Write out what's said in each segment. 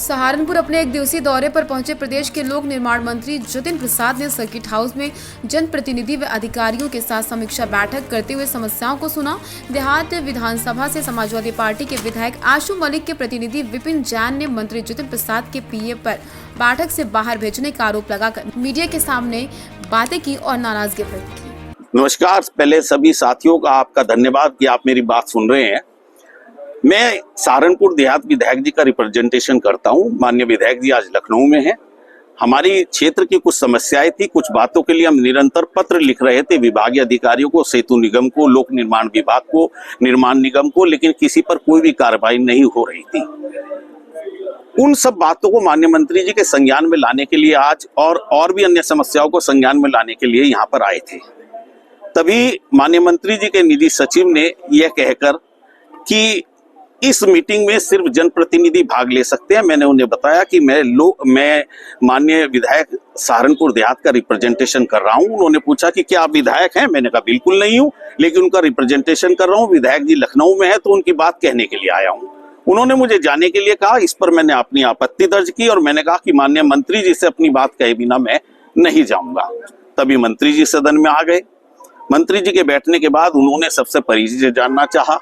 सहारनपुर अपने एक दिवसीय दौरे पर पहुंचे प्रदेश के लोक निर्माण मंत्री जतिन प्रसाद ने सर्किट हाउस में जनप्रतिनिधि व अधिकारियों के साथ समीक्षा बैठक करते हुए समस्याओं को सुना। देहात विधानसभा से समाजवादी पार्टी के विधायक आशु मलिक के प्रतिनिधि विपिन जैन ने मंत्री जतिन प्रसाद के पीए पर बैठक से बाहर भेजने का आरोप लगाकर मीडिया के सामने बातें की और नाराजगी व्यक्त की। नमस्कार, पहले सभी साथियों का आपका धन्यवाद कि आप मेरी बात सुन रहे हैं। मैं सहारनपुर देहात विधायक जी का रिप्रेजेंटेशन करता हूं। माननीय विधायक जी आज लखनऊ में हैं। हमारी क्षेत्र की कुछ समस्याएं थी, कुछ बातों के लिए हम निरंतर पत्र लिख रहे थे विभागीय अधिकारियों को, सेतु निगम को, लोक निर्माण विभाग को, निर्माण निगम को, लेकिन किसी पर कोई भी कार्रवाई नहीं हो रही थी। उन सब बातों को माननीय मंत्री जी के संज्ञान में लाने के लिए आज और भी अन्य समस्याओं को संज्ञान में लाने के लिए यहाँ पर आए थे। तभी माननीय मंत्री जी के निधि सचिव ने यह कहकर कि इस मीटिंग में सिर्फ जनप्रतिनिधि भाग ले सकते हैं। मैंने उन्हें बताया कि मैं माननीय विधायक सहारनपुर देहात का रिप्रेजेंटेशन कर रहा हूं। उन्होंने पूछा कि क्या आप विधायक हैं? मैंने कहा बिल्कुल नहीं हूं, लेकिन उनका रिप्रेजेंटेशन कर रहा हूं। विधायक जी लखनऊ में है तो उनकी बात कहने के लिए आया हूं। उन्होंने मुझे जाने के लिए कहा। इस पर मैंने अपनी आपत्ति दर्ज की और मैंने कहा कि माननीय मंत्री जी से अपनी बात कहे बिना मैं नहीं जाऊंगा। तभी मंत्री जी सदन में आ गए। मंत्री जी के बैठने के बाद उन्होंने सबसे परिचय जानना चाहा।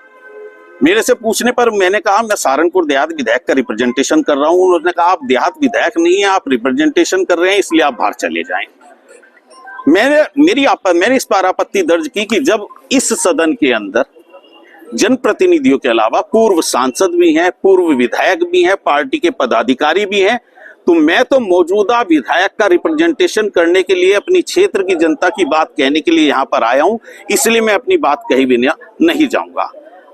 मेरे से पूछने पर मैंने कहा मैं सहारनपुर देहात विधायक का रिप्रेजेंटेशन कर रहा हूं। उन्होंने कहा आप देहात विधायक नहीं है, आप रिप्रेजेंटेशन कर रहे हैं, इसलिए आप बाहर चले जाएं। मैंने इस पर आपत्ति दर्ज की कि जब इस सदन के अंदर जनप्रतिनिधियों के अलावा पूर्व सांसद भी हैं, पूर्व विधायक भी हैं, पार्टी के पदाधिकारी भी हैं, तो मैं तो मौजूदा विधायक का रिप्रेजेंटेशन करने के लिए, अपनी क्षेत्र की जनता की बात कहने के लिए यहाँ पर आया हूँ, इसलिए मैं अपनी बात कही बिना नहीं जाऊंगा।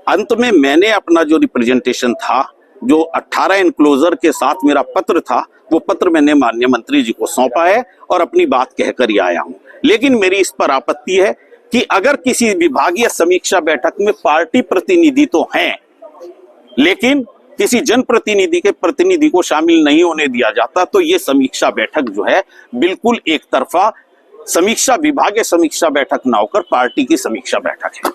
अंत में मैंने अपना जो रिप्रेजेंटेशन था, जो 18 एनक्लोजर के साथ मेरा पत्र था, वो पत्र मैंने माननीय मंत्री जी को सौंपा है और अपनी बात कहकर ही आया हूँ। लेकिन मेरी इस पर आपत्ति है कि अगर किसी विभागीय समीक्षा बैठक में पार्टी प्रतिनिधि तो हैं, लेकिन किसी जनप्रतिनिधि के प्रतिनिधि को शामिल नहीं होने दिया जाता, तो ये समीक्षा बैठक जो है बिल्कुल एक तरफा समीक्षा, विभागीय समीक्षा बैठक ना होकर पार्टी की समीक्षा बैठक है।